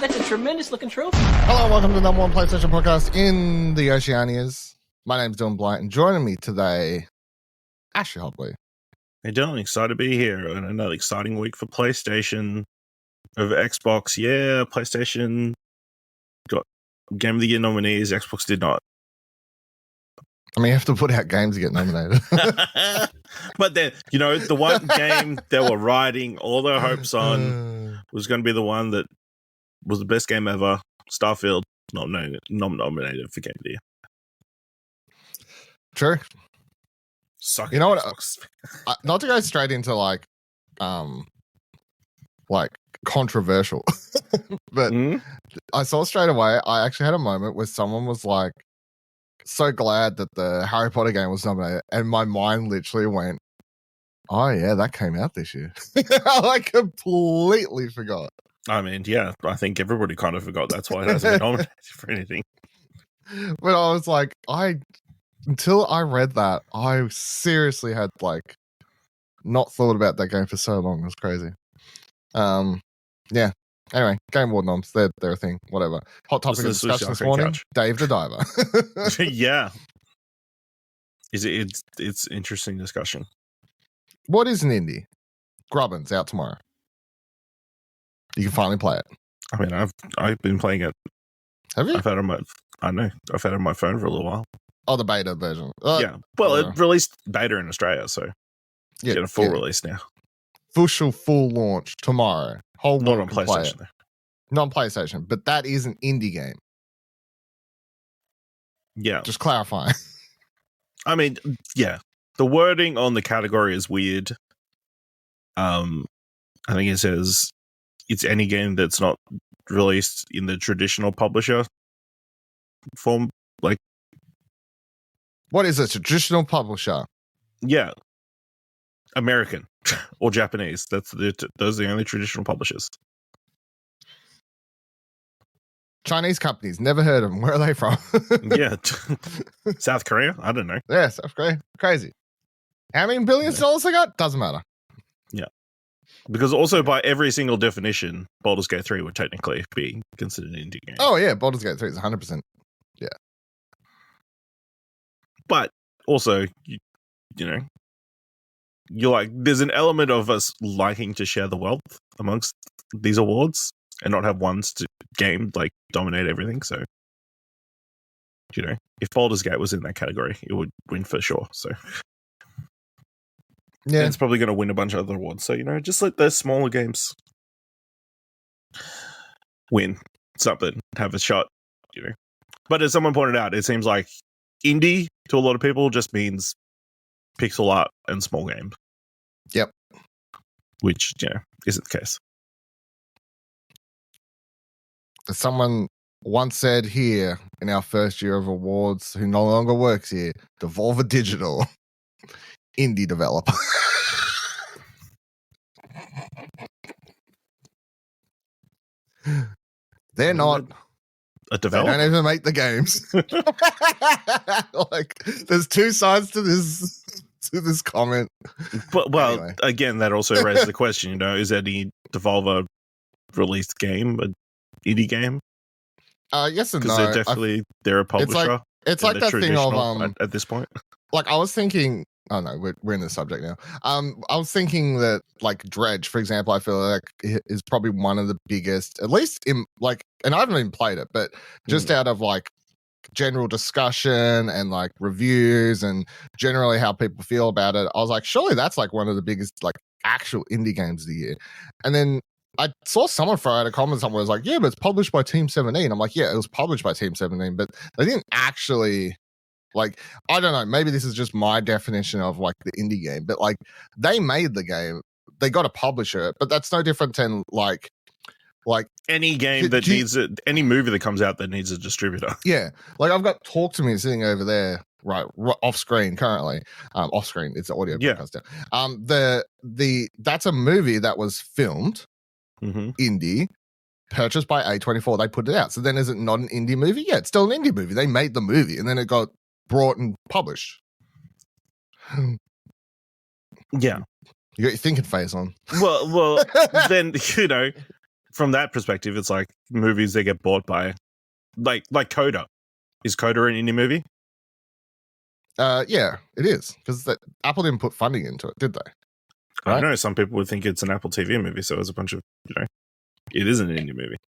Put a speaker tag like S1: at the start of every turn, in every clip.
S1: that's a tremendous looking trophy.
S2: Hello, welcome to the number one PlayStation podcast in the Oceanias. My name's Dylan Blight, and joining me today, Ashley Hobley.
S3: Hey Dylan, excited to be here and another exciting week for PlayStation over Xbox. Yeah, PlayStation got Game of the Year nominees. Xbox did not.
S2: I mean, you have to put out games to get nominated.
S3: But then, the one game they were riding all their hopes on was going to be the one that was the best game ever. Starfield, not nominated for Game of the Year.
S2: True.
S3: Suck
S2: You know what?
S3: Xbox.
S2: Not to go straight into like controversial, but I saw straight away. I actually had a moment where someone was like, so glad that the Harry Potter game was nominated, and my mind literally went, oh yeah, that came out this year. I completely forgot.
S3: I mean, yeah, I think everybody kind of forgot. That's why it hasn't been nominated for anything.
S2: But I was like, until I read that, I seriously had like not thought about that game for so long. It was crazy. Yeah. Anyway, Game Award noms, they're a thing. Whatever. Hot topic of discussion this morning:
S3: couch.
S2: Dave the Diver.
S3: Yeah, it's interesting discussion.
S2: What is an indie? Grubbin's out tomorrow. You can finally play it.
S3: I mean, I've been playing it.
S2: Have you?
S3: I've had it on my phone for a little while.
S2: Oh, the beta version.
S3: Yeah. Well, it released beta in Australia, so get a full release now.
S2: Full launch tomorrow. Whole
S3: Not
S2: world
S3: on
S2: can play
S3: PlayStation,
S2: it.
S3: though.
S2: Not on PlayStation, but that is an indie game.
S3: Yeah.
S2: Just clarifying.
S3: I mean, yeah. The wording on the category is weird. I think it says it's any game that's not released in the traditional publisher form. Like,
S2: what is a traditional publisher?
S3: yeah. American or Japanese. Those are the only traditional publishers.
S2: Chinese companies, never heard of them. Where are they from?
S3: Yeah. South Korea? I don't know.
S2: Yeah, South Korea. Crazy. How many billions dollars they got? Doesn't matter.
S3: Yeah. Because also by every single definition, Baldur's Gate 3 would technically be considered an indie game.
S2: Oh, yeah. Baldur's Gate 3 is 100%. Yeah.
S3: But also, you're like, there's an element of us liking to share the wealth amongst these awards and not have one game like dominate everything. So, if Baldur's Gate was in that category, it would win for sure. So, yeah, and it's probably going to win a bunch of other awards. So, just let those smaller games win something, have a shot. But as someone pointed out, it seems like indie to a lot of people just means pixel art and small games.
S2: Yep.
S3: Which, isn't the case.
S2: As someone once said here in our first year of awards, who no longer works here, Devolver Digital, indie developer. They're not
S3: a developer.
S2: They don't even make the games. Like, there's two sides to this comment.
S3: But anyway. Again, that also raises the question. Is any Devolver released game an indie game?
S2: Yes and no.
S3: Because they're a publisher.
S2: It's like that thing of
S3: at this point.
S2: Like, I was thinking. Oh no, we're in the subject now. I was thinking that like Dredge, for example, I feel like is probably one of the biggest, at least in like, and I haven't even played it, but just out of like general discussion and like reviews and generally how people feel about it, I was like, surely that's like one of the biggest like actual indie games of the year. And then I saw someone throw out a comment somewhere, was like, yeah, but it's published by Team 17. I'm like, yeah, it was published by Team 17, but they didn't actually. Like, I don't know, maybe this is just my definition of like the indie game, but like they made the game, they got a publisher, but that's no different than like
S3: any game that needs it, any movie that comes out that needs a distributor. Yeah.
S2: Like, I've got Talk to Me sitting over there, right off screen currently. Off screen, it's the audio podcast now. That's a movie that was filmed indie, purchased by A24. They put it out. So then is it not an indie movie? Yeah, it's still an indie movie. They made the movie and then it got brought and published.
S3: Yeah.
S2: You got your thinking face on.
S3: Well, then, from that perspective, it's like movies that get bought by, like Coda. Is Coda an indie movie?
S2: Yeah, it is, because Apple didn't put funding into it, did they?
S3: I don't know. Some people would think it's an Apple TV movie, so it's a bunch of, it is an indie movie.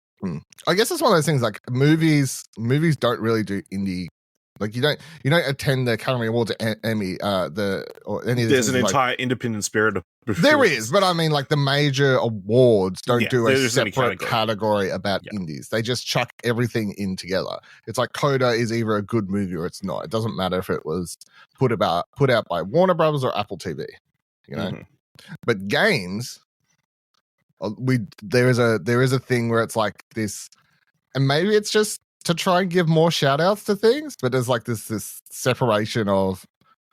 S2: I guess it's one of those things, like movies don't really do indie. Like you don't attend the Academy Awards, Emmy, or any of the
S3: There's an entire independent spirit of
S2: there is, but I mean, like the major awards don't do a separate category about indies. They just chuck everything in together. It's like Coda is either a good movie or it's not. It doesn't matter if it was put out by Warner Brothers or Apple TV, But games, there is a thing where it's like this, and maybe it's just to try and give more shout outs to things, but there's like this separation of,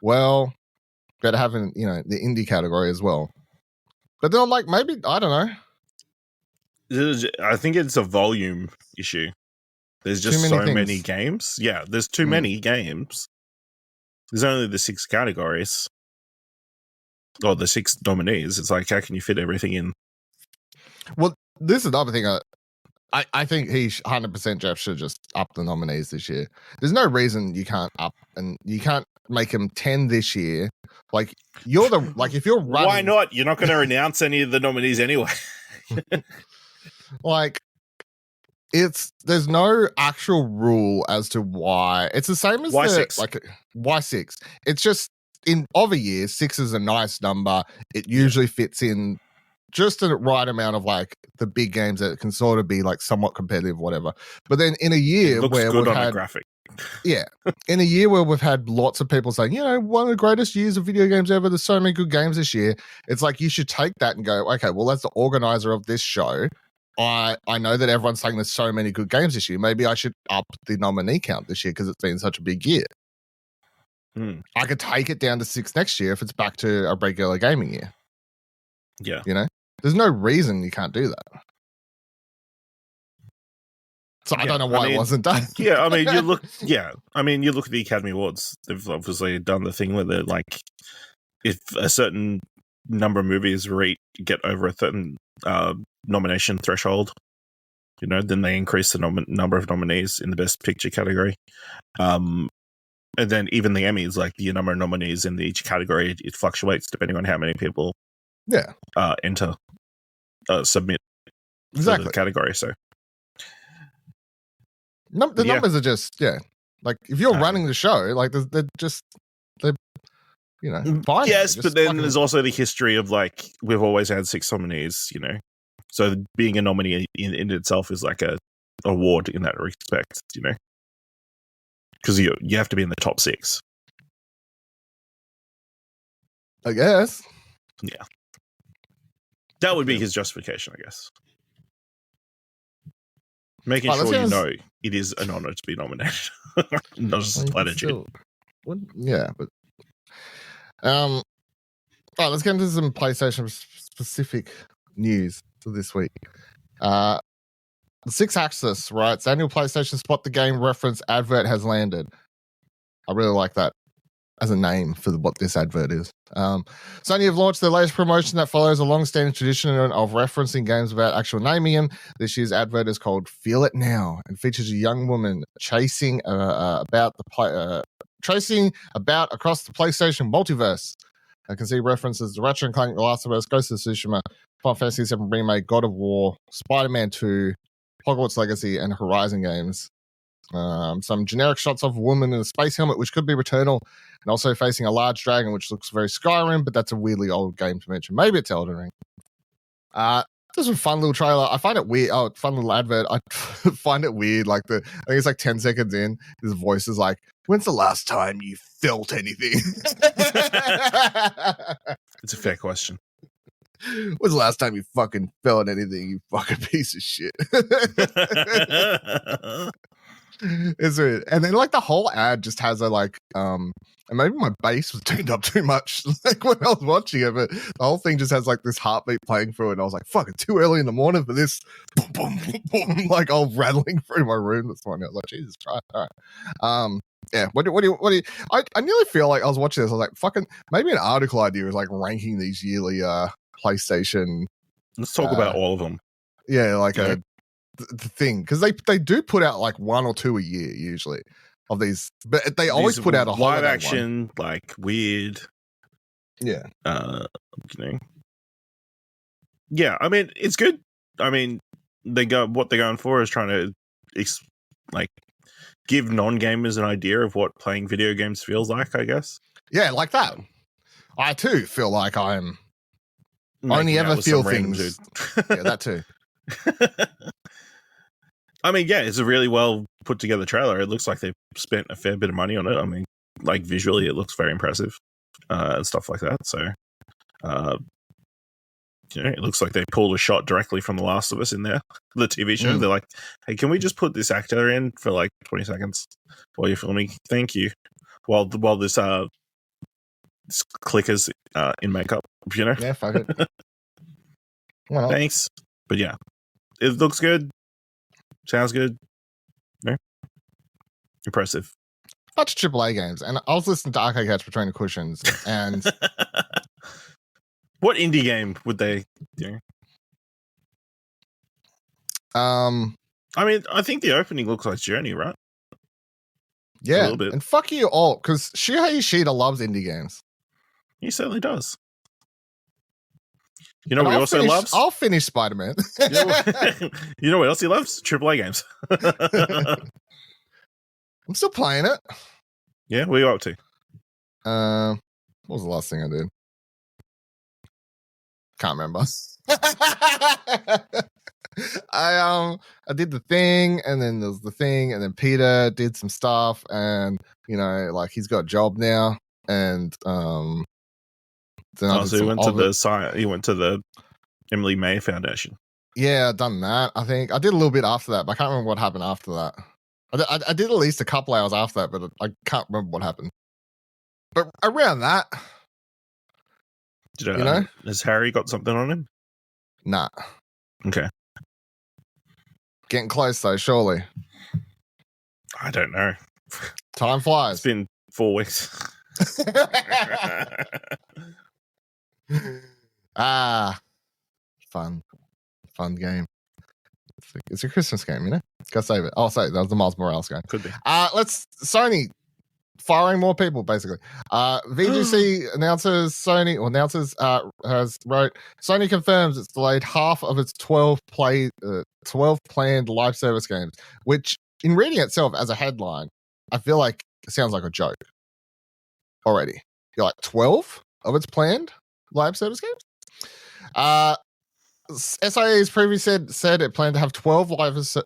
S2: well, better having the indie category as well. But then I'm like, maybe, I don't
S3: know. I think it's a volume issue. There's just so many games. Yeah, there's too many games. There's only the 6 categories. Or the 6 nominees. It's like, how can you fit everything in?
S2: Well, this is another thing. I think he 100% Jeff should just up the nominees this year. There's no reason you can't up, and you can't make him 10 this year. Like if you're running,
S3: why not? You're not going to announce any of the nominees anyway.
S2: Like there's no actual rule as to why. It's the same as
S3: why 6.
S2: Like why 6. It's just in other years 6 is a nice number. It usually fits in just the right amount of like the big games that can sort of be like somewhat competitive, whatever. But then in a year where we've had a graphic, in a year where we've had lots of people saying, one of the greatest years of video games ever. There's so many good games this year. It's like you should take that and go, okay, well, as the organizer of this show, I know that everyone's saying there's so many good games this year. Maybe I should up the nominee count this year because it's been such a big year. I could take it down to 6 next year if it's back to a regular gaming year.
S3: Yeah.
S2: There's no reason you can't do that. So I don't know why it wasn't done.
S3: Yeah, I mean, you look at the Academy Awards. They've obviously done the thing where they're like, if a certain number of movies get over a certain nomination threshold, then they increase the number of nominees in the Best Picture category. And then even the Emmys, like the number of nominees in each category, it fluctuates depending on how many people enter, submit
S2: exactly
S3: the category. So
S2: the numbers are just like if you're running the show, like they're fine.
S3: Yes, but then there's also the history of like we've always had 6 nominees, so being a nominee in itself is like a award in that respect, because you have to be in the top 6,
S2: I guess.
S3: Yeah, that would be his justification, I guess. Making sure it is an honor to be nominated, not just a platitude.
S2: But let's get into some PlayStation specific news for this week. TheSixthAxis writes, annual PlayStation Spot the Game reference advert has landed. I really like that as a name for what this advert is. Sony have launched their latest promotion that follows a long-standing tradition of referencing games without actual naming them. This year's advert is called Feel It Now and features a young woman chasing about across the PlayStation multiverse. I can see references to Ratchet & Clank, The Last of Us, Ghost of Tsushima, Final Fantasy VII Remake, God of War, Spider-Man 2, Hogwarts Legacy, and Horizon games. Some generic shots of a woman in a space helmet, which could be Returnal, and also facing a large dragon, which looks very Skyrim, but that's a weirdly old game to mention. Maybe it's Elden Ring. This is a fun little trailer. I find it weird. Oh, fun little advert. I find it weird. Like I think it's like 10 seconds in. His voice is like, "When's the last time you felt anything?"
S3: It's a fair question.
S2: When's the last time you fucking felt anything, you fucking piece of shit? It's weird. And then like the whole ad just has a like and maybe my bass was turned up too much like when I was watching it, but the whole thing just has like this heartbeat playing through it, and I was like, fuck, it's too early in the morning for this. Boom, boom, boom, boom, like all rattling through my room this morning. I was like, Jesus Christ. All right. Yeah, what do you I nearly feel like I was watching this, I was like, fucking maybe an article idea is like ranking these yearly PlayStation.
S3: Let's talk about all of them.
S2: Yeah, like
S3: Yeah.
S2: the thing, because they do put out like one or two a year usually of these, but they always
S3: These
S2: put out a
S3: live
S2: holiday
S3: action, like weird.
S2: Yeah.
S3: You know. Yeah, I mean, it's good. I mean, what they're going for is trying to like give non-gamers an idea of what playing video games feels like, I guess.
S2: Yeah, like that. I too feel like I'm only
S3: Making out
S2: ever
S3: with
S2: feel
S3: some random
S2: things.
S3: dude.
S2: Yeah, that too.
S3: I mean, yeah, it's a really well put together trailer. It looks like they've spent a fair bit of money on it. I mean, like visually, it looks very impressive and stuff like that. So, it looks like they pulled a shot directly from The Last of Us in there, the TV show. They're like, "Hey, can we just put this actor in for like 20 seconds while you're filming? Thank you." While this clickers in makeup,
S2: Yeah, fuck it. Why not?
S3: Thanks, but yeah, it looks good. Sounds good. No, impressive.
S2: Bunch of AAA games, and I was listening to Arcade Couch Between the Cushions, and
S3: what indie game would they do?
S2: I
S3: mean, I think the opening looks like Journey, right?
S2: Yeah,
S3: a little bit.
S2: And fuck you all, because Shuhei Yoshida loves indie games.
S3: He certainly does. You know what he also loves?
S2: I'll finish Spider-Man.
S3: You know what else he loves? AAA games.
S2: I'm still playing it.
S3: Yeah, what are you up to?
S2: What was the last thing I did? Can't remember. I did the thing, and then there's the thing, and then Peter did some stuff, and like he's got a job now, and then
S3: so he went to the Emily May Foundation.
S2: Yeah, I've done that. I think I did a little bit after that, but I can't remember what happened after that. I did at least a couple hours after that, but I can't remember what happened. But around that,
S3: has Harry got something on him?
S2: Nah.
S3: Okay.
S2: Getting close though, surely.
S3: I don't know.
S2: Time flies.
S3: It's been 4 weeks.
S2: Fun game. It's a Christmas game, Gotta save it. Oh, sorry, that was the Miles Morales game.
S3: Could be.
S2: Sony firing more people, basically. VGC Sony confirms it's delayed half of its 12 planned live service games, which in reading itself as a headline, I feel like it sounds like a joke already. You're like 12 of its planned live service games? SIA has previously said it planned to have 12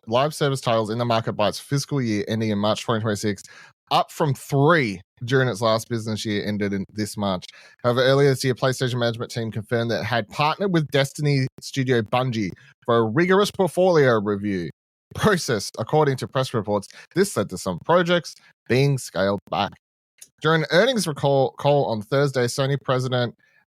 S2: live service titles in the market by its fiscal year ending in March 2026, up from 3 during its last business year ended in this March. However, earlier this year, PlayStation management team confirmed that it had partnered with Destiny studio Bungie for a rigorous portfolio review process. According to press reports, this led to some projects being scaled back. During an earnings call on Thursday, Sony president,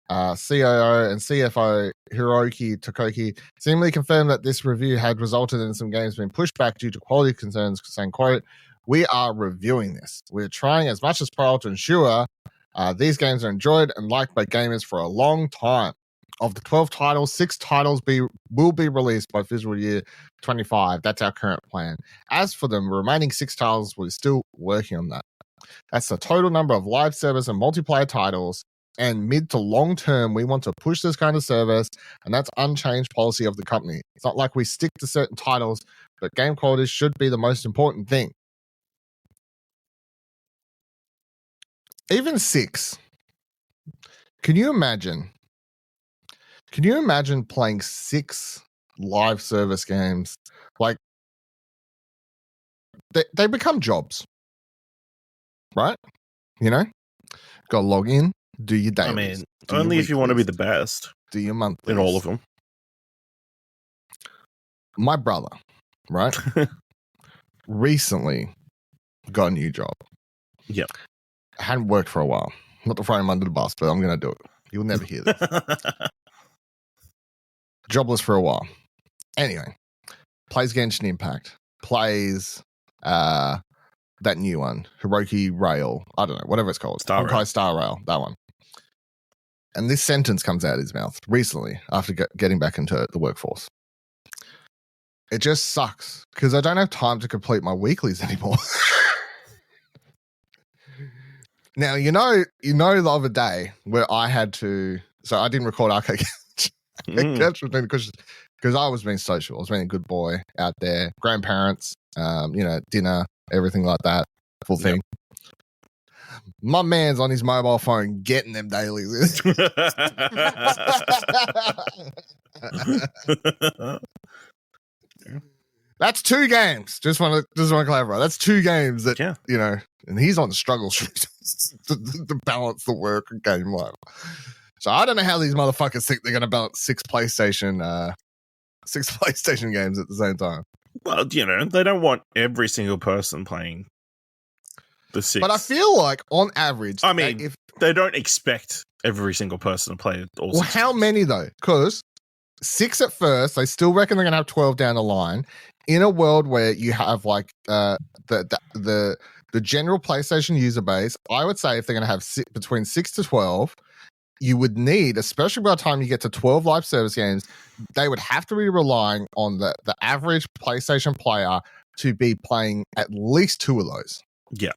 S2: COO and CFO Hiroki Tokoki seemingly confirmed that this review had resulted in some games being pushed back due to quality concerns, saying, quote, "We are reviewing this. We're trying as much as possible to ensure these games are enjoyed and liked by gamers for a long time. Of the 12 titles, 6 titles will be released by fiscal year 25. That's our current plan. As for the remaining 6 titles, we're still working on that. That's the total number of live service and multiplayer titles. And mid to long term, we want to push this kind of service, and that's unchanged policy of the company. It's not like we stick to certain titles, but game quality should be the most important thing." Even 6. Can you imagine playing 6 live service games? Like, they become jobs, right? Got to log in, do your dailies.
S3: I mean, only if you want to be the best.
S2: Do your monthlies.
S3: In all of them.
S2: My brother, right, recently got a new job.
S3: Yep.
S2: Hadn't worked for a while. Not to throw him under the bus, but I'm going to do it. You'll never hear this. Jobless for a while. Anyway, plays Genshin Impact. Plays that new one, Hiroki Rail. I don't know, whatever it's called. Honkai Star Rail, that one. And this sentence comes out of his mouth recently after getting back into the workforce. It just sucks because I don't have time to complete my weeklies anymore. Now, you know the other day where I had to, so I didn't record Arcade because I was being social. I was being a good boy out there, grandparents, dinner, everything like that, full thing. My man's on his mobile phone getting them dailies. That's 2 games. Just want to clarify. That's 2 games that and he's on the struggle street to balance the work and game life. So I don't know how these motherfuckers think they're going to balance 6 PlayStation games at the same time.
S3: Well, they don't want every single person playing the 6.
S2: But I feel like on average,
S3: I mean, if they don't expect every single person to play all 6.
S2: Well, how many though? Because 6 at first, they still reckon they're going to have 12 down the line. In a world where you have like the general PlayStation user base, I would say if they're going to have between 6 to 12, you would need, especially by the time you get to 12 live service games, they would have to be relying on the average PlayStation player to be playing at least 2 of those.
S3: Yeah.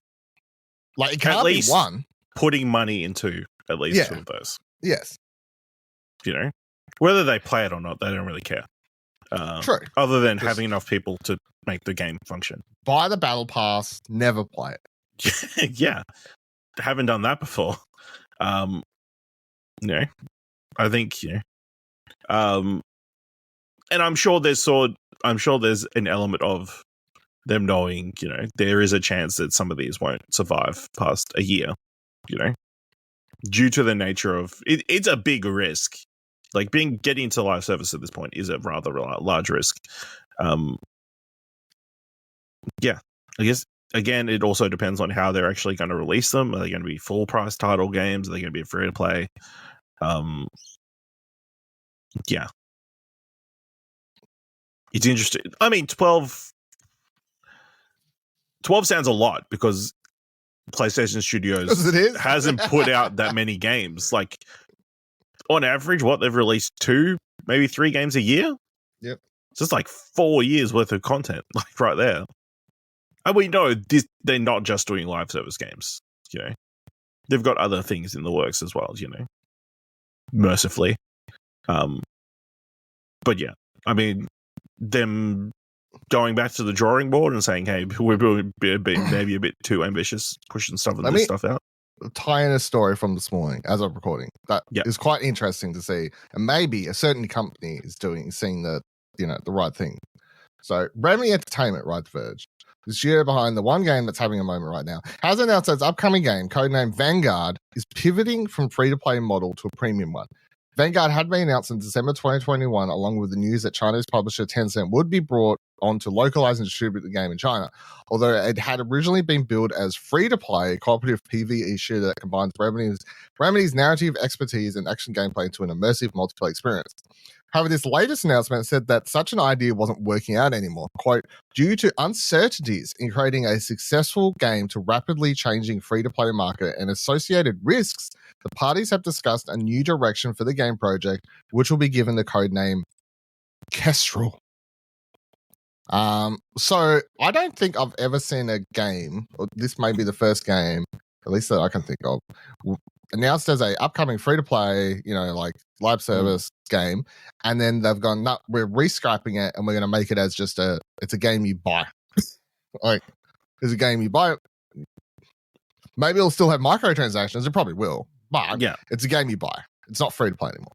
S2: Like it can't be 1.
S3: Putting money into at least 2 of those.
S2: Yes.
S3: Whether they play it or not, they don't really care.
S2: True.
S3: Other than having enough people to make the game function.
S2: Buy the battle pass, never play
S3: it. Yeah. Haven't done that before. I think, and I'm sure there's an element of them knowing, there is a chance that some of these won't survive past a year, due to the nature of it's a big risk. Like getting into live service at this point is a rather large risk. I guess again, it also depends on how they're actually going to release them. Are they going to be full price title games? Are they going to be free to play? It's interesting. I mean, 12 sounds a lot because PlayStation Studios hasn't put out that many games. Like, on average, they've released 2, maybe 3 games a year?
S2: Yep.
S3: It's just like 4 years worth of content, like right there. And we know they're not just doing live service games, They've got other things in the works as well, Mercifully. But yeah, I mean, them going back to the drawing board and saying, hey, we're maybe a bit too ambitious, pushing stuff out.
S2: Tie in a story from this morning as I'm recording that is quite interesting to see, and maybe a certain company is seeing the right thing. So Remedy Entertainment, right, The Verge, the studio behind the one game that's having a moment right now, has announced its upcoming game, codenamed Vanguard, is pivoting from free-to-play model to a premium one. Vanguard had been announced in December 2021, along with the news that Chinese publisher Tencent would be brought on to localize and distribute the game in China. Although it had originally been billed as free-to-play, cooperative PvE shooter that combines Remedy's narrative expertise and action gameplay into an immersive multiplayer experience. However, this latest announcement said that such an idea wasn't working out anymore. Quote, due to uncertainties in creating a successful game to rapidly changing free-to-play market and associated risks, the parties have discussed a new direction for the game project, which will be given the codename Kestrel. So I don't think I've ever seen a game, or this may be the first game, at least that I can think of, announced as a upcoming free-to-play, like live service game, and then they've gone, no, we're rescrapping it and we're going to make it as just it's a game you buy. Like, it's a game you buy. Maybe it'll still have microtransactions. It probably will, but it's a game you buy. It's not free-to-play anymore.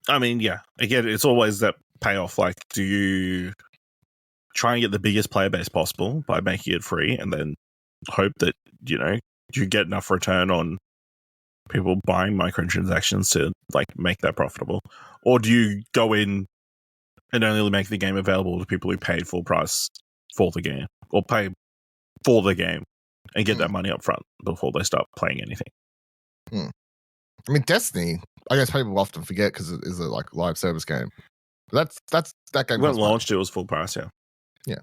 S3: I mean, again, it's always that payoff. Like, do you try and get the biggest player base possible by making it free and then hope that, you get enough return on people buying microtransactions to make that profitable? Or do you go in and only make the game available to people who paid full price for the game or pay for the game and get that money up front before they start playing anything?
S2: I mean, Destiny, I guess people often forget because it is a live service game. But that game
S3: when it launched, it was full price,
S2: yeah.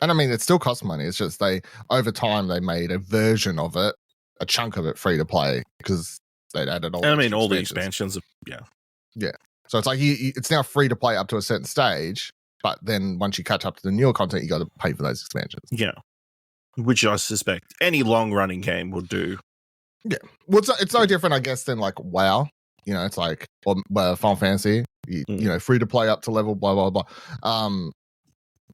S2: And I mean, it still costs money. It's just over time they made a version of it, a chunk of it, free to play because they'd added all.
S3: And I mean, all the expansions,
S2: yeah. So it's like it's now free to play up to a certain stage, but then once you catch up to the newer content, you got to pay for those expansions.
S3: Yeah. Which I suspect any long-running game will do.
S2: Yeah. Well, it's no different, I guess, than like WoW. You know, it's like, or Final Fantasy, you know, free to play up to level, blah, blah, blah.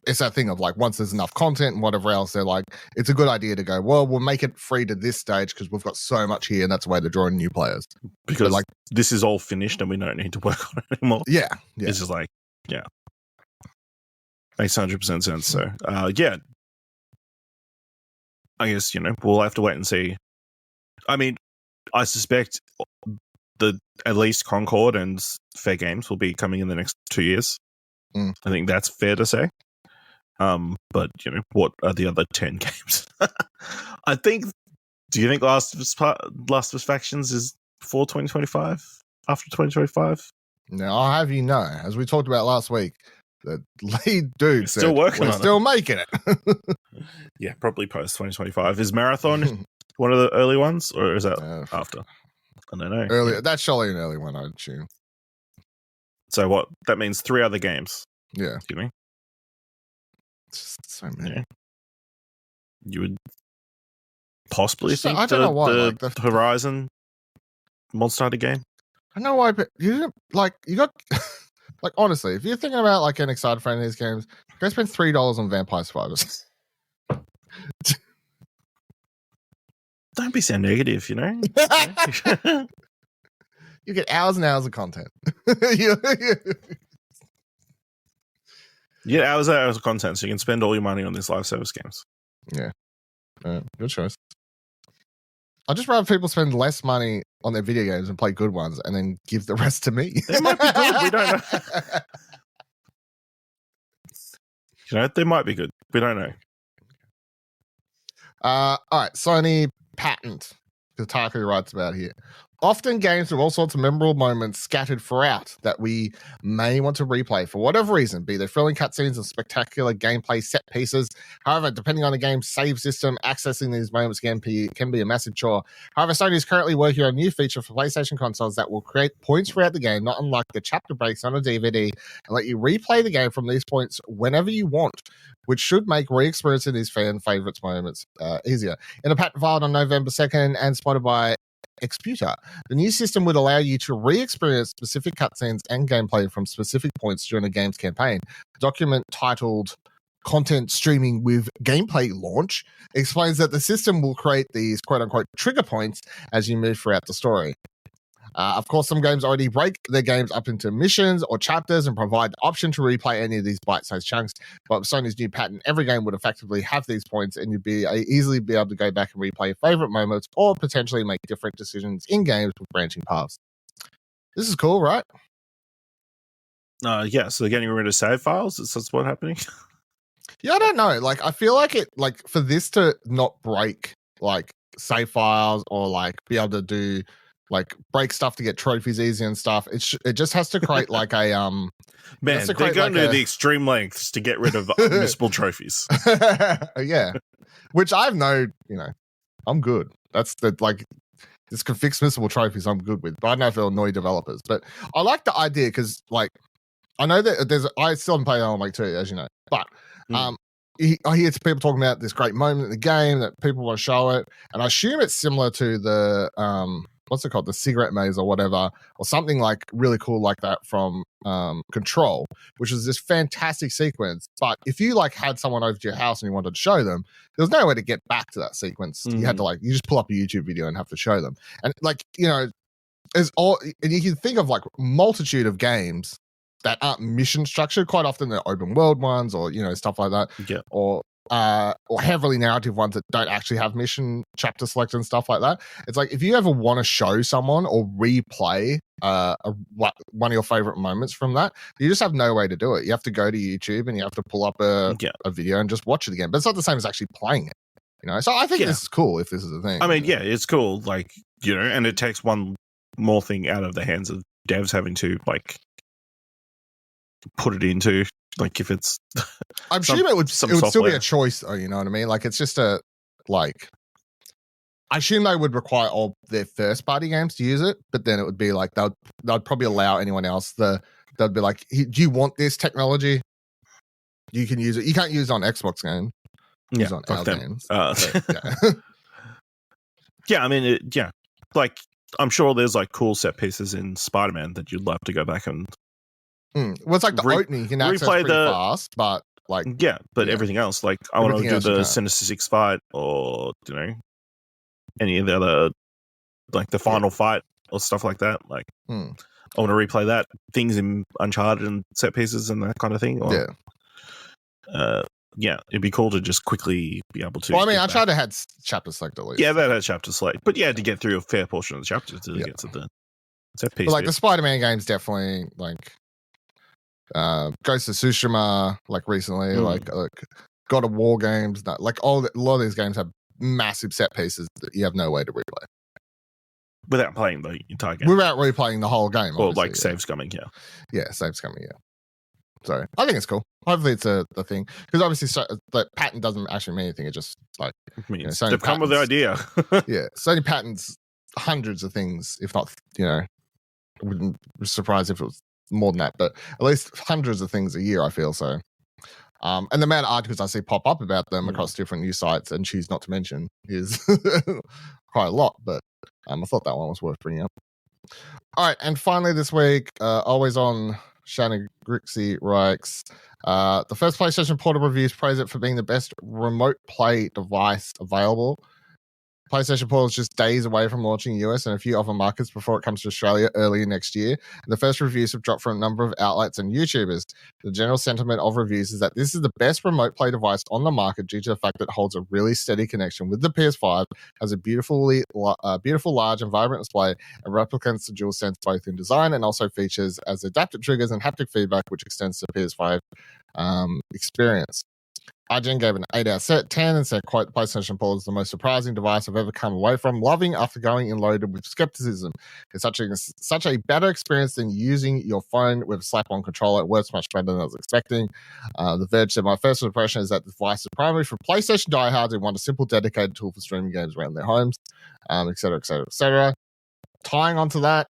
S2: It's that thing of like, once there's enough content and whatever else, they're like, it's a good idea to go, well, we'll make it free to this stage because we've got so much here, and that's the way they're drawing new players.
S3: Because like, this is all finished and we don't need to work on it anymore.
S2: Yeah.
S3: It's just like, yeah. Makes 100% sense. So, yeah. I guess, you know, we'll have to wait and see. I mean, I suspect at least Concord and Fair Games will be coming in the next 2 years. I think that's fair to say. But you know, what are the other 10 games? I think. Do you think Last of Us Factions is before 2025? After 2025?
S2: Now I'll have you know, as we talked about last week, the lead dude said,
S3: still working on
S2: still making it.
S3: Yeah, probably post 2025. Is Marathon one of the early ones, or is that after? I don't know.
S2: Early. That's surely an early one, I'd assume.
S3: So what? That means 3 other games.
S2: Yeah.
S3: Excuse me.
S2: It's just so many.
S3: Yeah. You would possibly think
S2: I don't know why,
S3: the
S2: like
S3: Horizon Monster Hunter game.
S2: I know why, but you didn't like. You got like honestly, if you're thinking about like getting excited for any of these games, go spend $3 on Vampire Survivors.
S3: Don't be so negative, you know.
S2: You get hours and hours of content.
S3: You get hours and hours of content, so you can spend all your money on these live service games.
S2: Yeah, good choice. I'd just rather people spend less money on their video games and play good ones, and then give the rest to me.
S3: They might be good. We don't know. You know, they might be good. We don't know.
S2: All right, Sony patent. Kotaku writes about here. Often games with all sorts of memorable moments scattered throughout that we may want to replay for whatever reason, be they thrilling cutscenes and spectacular gameplay set pieces. However, depending on the game's save system, accessing these moments can be a massive chore. However, Sony is currently working on a new feature for PlayStation consoles that will create points throughout the game, not unlike the chapter breaks on a DVD, and let you replay the game from these points whenever you want, which should make re-experiencing these fan favorites moments easier. In a patent filed on November 2nd and spotted by Exputer, the new system would allow you to re-experience specific cutscenes and gameplay from specific points during a game's campaign. The document titled Content Streaming with Gameplay Launch explains that the system will create these quote-unquote trigger points as you move throughout the story. Of course, some games already break their games up into missions or chapters and provide the option to replay any of these bite-sized chunks. But with Sony's new patent, every game would effectively have these points, and you'd easily be able to go back and replay your favorite moments or potentially make different decisions in games with branching paths. This is cool, right?
S3: Yeah, so they're getting rid of save files. That's what's happening.
S2: Yeah, I don't know. Like, I feel like for this to not break like save files or like be able to do like break stuff to get trophies easy and stuff. It just has to create like a
S3: man. They're going to the extreme lengths to get rid of missable trophies.
S2: Yeah, which I'm good. That's the like this can fix missable trophies. I'm good with, but I don't know if it'll annoy developers. But I like the idea because like I know that I still haven't played Alan Wake 2, as you know, but I hear people talking about this great moment in the game that people want to show it, and I assume it's similar to the what's it called, the cigarette maze or whatever, or something like really cool like that from Control, which is this fantastic sequence. But if you like had someone over to your house and you wanted to show them, there was no way to get back to that sequence. You had to you just pull up a YouTube video and have to show them. And like, you know, and you can think of like multitude of games that aren't mission structured. Quite often they're open world ones or, you know, stuff like that.
S3: Yeah.
S2: Or heavily narrative ones that don't actually have mission chapter select and stuff like that. It's like if you ever want to show someone or replay one of your favorite moments from that, you just have no way to do it. You have to go to YouTube and you have to pull up a video and just watch it again. But it's not the same as actually playing it, you know. So I think this is cool if this is a thing.
S3: I mean, yeah, it's cool. Like, you know, and it takes one more thing out of the hands of devs having to like put it into. Like if it's,
S2: I'm sure it would still be a choice, though. You know what I mean? Like it's just I assume they would require all their first party games to use it, but then it would be like they'd probably allow anyone else. They'd be like, do you want this technology? you can use it. You can't use it on Xbox game. Use
S3: Yeah,
S2: on
S3: fuck
S2: our
S3: them.
S2: games.
S3: Yeah. Yeah, I mean, like I'm sure there's like cool set pieces in Spider-Man that you'd love to go back and
S2: Well, it's like the opening you can access
S3: replay
S2: pretty fast, but like
S3: but everything else, like I want to do the Sinister Six fight, or any of the other, like the final fight or stuff like that. Like I want to replay that, things in Uncharted and set pieces and that kind of thing. Or, it'd be cool to just quickly be able to.
S2: Well, I mean, Uncharted had chapter select at least.
S3: Yeah, that had chapter select, but you had to get through a fair portion of the chapters to get to the set piece.
S2: But like the Spider-Man games, definitely like Ghost of Tsushima, like recently, like God of War games, like a lot of these games have massive set pieces that you have no way to replay
S3: without playing the entire game,
S2: without replaying the whole game,
S3: or like saves coming.
S2: Saves coming. So I think it's cool. Hopefully it's a thing, because obviously the patent doesn't actually mean anything. It just like
S3: means they've come with the idea.
S2: Sony patents hundreds of things, if not wouldn't be surprised if it was more than that, but at least hundreds of things a year, I feel. So and the amount of articles I see pop up about them across different news sites and choose not to mention is quite a lot, but I thought that one was worth bringing up. All right, and finally this week, always on Cherie Henriques, the first PlayStation Portal reviews praise it for being the best remote play device available. PlayStation Portal is just days away from launching in the US and a few other markets before it comes to Australia early next year. And the first reviews have dropped from a number of outlets and YouTubers. The general sentiment of reviews is that this is the best remote play device on the market due to the fact that it holds a really steady connection with the PS5, has a beautiful, large and vibrant display, and replicates the DualSense both in design and also features as adaptive triggers and haptic feedback, which extends to the PS5 experience. IGN gave an 8 out of 10 and said, quote, PlayStation Portal is the most surprising device I've ever come away from loving after going in loaded with skepticism. It's such a better experience than using your phone with a slap-on controller. It works much better than I was expecting. The Verge said, my first impression is that the device is primarily for PlayStation diehards who want a simple, dedicated tool for streaming games around their homes, et cetera, et cetera, et cetera. Tying onto that,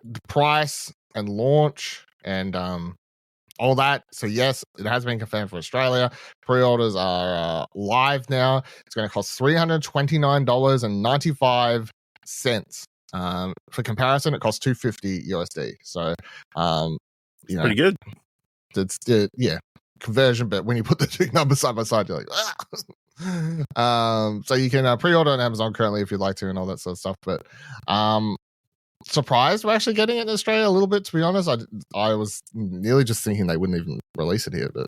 S2: the price and launch and all that. So yes, it has been confirmed for Australia. Pre-orders are live now. It's going to cost $329.95. For comparison, it costs $250 USD. So,
S3: pretty good.
S2: It's conversion. But when you put the two numbers side by side, you're like, so you can pre-order on Amazon currently if you'd like to, and all that sort of stuff. But surprised we're actually getting it in Australia a little bit, to be honest. I was nearly just thinking they wouldn't even release it here, but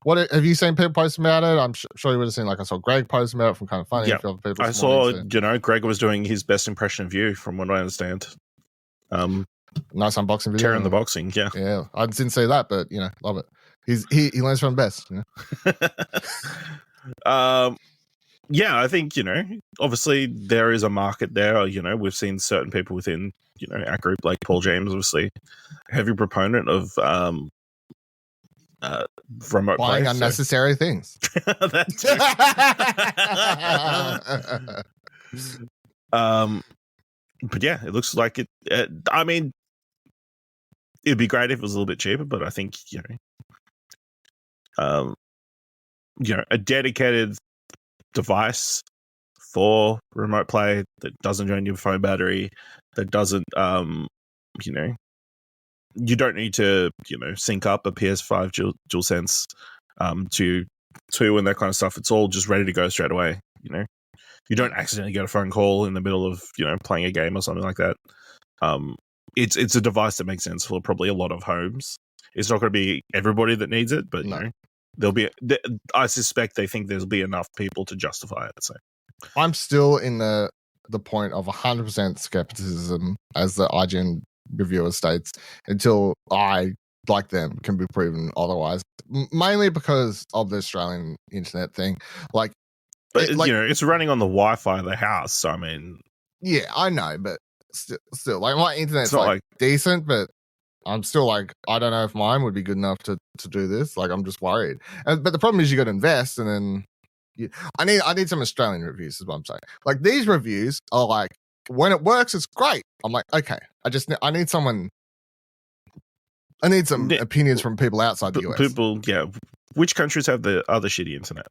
S2: what have you seen people post about it? I'm sure you would have seen, like, I saw Greg post about it from Kind of Funny.
S3: Yeah, I saw Greg was doing his best impression of you, from what I understand.
S2: Nice unboxing video,
S3: tearing the boxing.
S2: Yeah, I didn't see that, but love it. He learns from the best.
S3: Yeah, I think, obviously there is a market there. We've seen certain people within, our group, like Paul James, obviously, heavy proponent of remote
S2: buying
S3: play,
S2: unnecessary things.
S3: That's but yeah, it looks like it. I mean, it'd be great if it was a little bit cheaper, but I think, a dedicated device for remote play that doesn't drain your phone battery, that doesn't you don't need to sync up a PS5 DualSense to and that kind of stuff. It's all just ready to go straight away. You don't accidentally get a phone call in the middle of playing a game or something like that. It's a device that makes sense for probably a lot of homes. It's not going to be everybody that needs it, but there'll be. I suspect they think there'll be enough people to justify it. So
S2: I'm still in the point of 100% skepticism, as the IGN reviewer states, until I, like them, can be proven otherwise. Mainly because of the Australian internet thing. But
S3: it's running on the Wi-Fi of the house. So I mean,
S2: yeah, I know, but still, like, my internet's
S3: not like
S2: decent, but I'm still like, I don't know if mine would be good enough to do this. Like, I'm just worried. But the problem is you got to invest, and then I need some Australian reviews, is what I'm saying. Like, these reviews are like, when it works, it's great. I'm like, okay, I need someone I need some opinions from people outside the US.
S3: People, yeah. Which countries have the other shitty internet?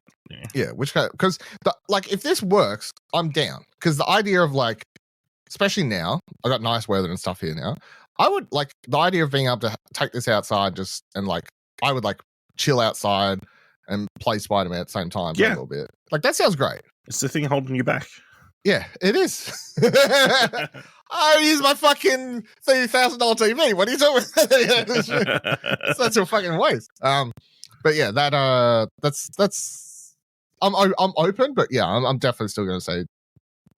S2: Yeah, because like if this works, I'm down. Because the idea of like, especially now, I got nice weather and stuff here now. I would like the idea of being able to take this outside and like I would like chill outside and play Spider-Man at the same time for a little bit. Like that sounds great.
S3: It's the thing holding you back.
S2: Yeah, it is. I use my fucking $30,000 TV. What are you doing? That's a fucking waste. But yeah, that's. I'm open, but yeah, I'm definitely still going to say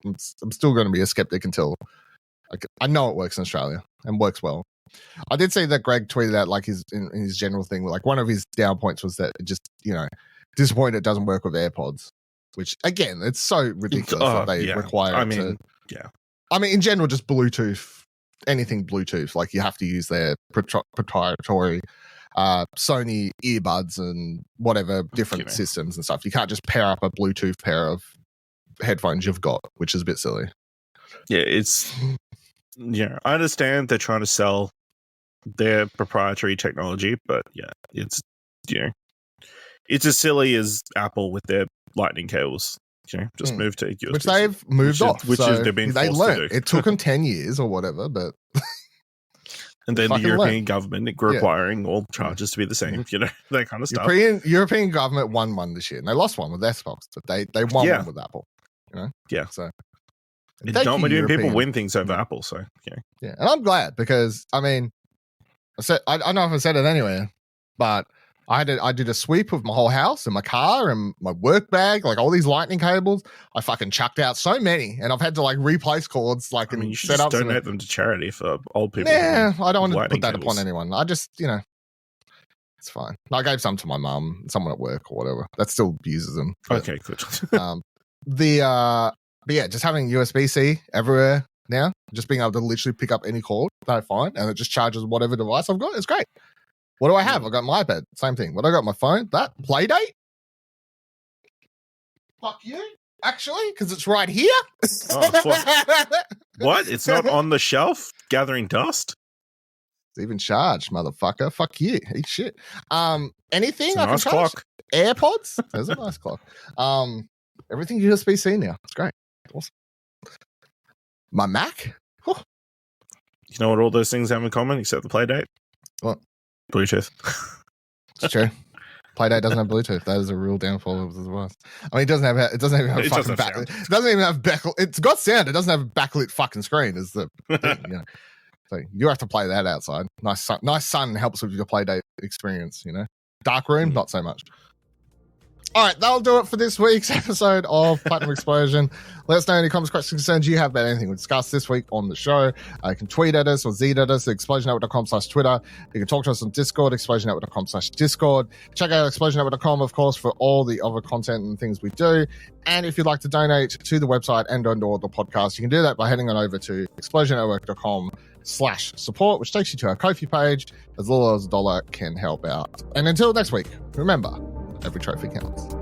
S2: I'm still going to be a skeptic until I know it works in Australia and works well. I did see that Greg tweeted out like in his general thing, like one of his down points was that it just disappointed it doesn't work with AirPods. Which again, it's so ridiculous that they require. I mean, in general, just Bluetooth, anything Bluetooth, like you have to use their proprietary Sony earbuds and whatever different systems and stuff. You can't just pair up a Bluetooth pair of headphones you've got, which is a bit silly.
S3: Yeah, I understand they're trying to sell their proprietary technology, but it's as silly as Apple with their lightning cables. Just move to USB,
S2: which they've moved off.
S3: They've been forced to do.
S2: It took them 10 years or whatever, but
S3: and then the European government requiring all charges to be the same. That kind of stuff.
S2: European government won one this year, and they lost one with Xbox, but they won one with Apple. So
S3: it's not many people win things over Apple. So
S2: and I'm glad because I mean, I don't know if I said it anywhere, but I did a sweep of my whole house and my car and my work bag, like all these lightning cables. I fucking chucked out so many, and I've had to like replace cords, like
S3: you should just donate them to charity for old people.
S2: Yeah, I don't want to put that upon anyone. I just, it's fine. I gave some to my mum, someone at work or whatever that still uses them. But,
S3: okay, good.
S2: But yeah, just having USB-C everywhere now, just being able to literally pick up any cord that I find, and it just charges whatever device I've got. It's great. What do I have? I got my iPad. Same thing. What I got? My phone. That Playdate. Fuck you. Actually, because it's right here.
S3: What? It's not on the shelf gathering dust.
S2: It's even charged, motherfucker. Fuck you. Eat shit. Anything?
S3: It's a nice clock.
S2: AirPods. There's a nice clock. Everything USB-C now. It's great. Awesome. My Mac.
S3: You know what all those things have in common except the Playdate?
S2: What?
S3: Bluetooth.
S2: It's true. Playdate doesn't have Bluetooth. That is a real downfall of the device. I mean, it doesn't even have fucking backlit. It doesn't even have backlit. It's got sound. It doesn't have a backlit fucking screen. Is the thing, So you have to play that outside. Nice sun helps with your Playdate experience. Dark room, not so much. All right, that'll do it for this week's episode of Platinum Explosion. Let us know any comments, questions, concerns you have about anything we discussed this week on the show. You can tweet at us or Z at us at explosionnetwork.com/Twitter. You can talk to us on Discord, explosionnetwork.com/Discord. Check out explosionnetwork.com, of course, for all the other content and things we do. And if you'd like to donate to the website and on the podcast, you can do that by heading on over to explosionnetwork.com/support, which takes you to our Ko-fi page. As little as $1 can help out. And until next week, remember, every trophy counts.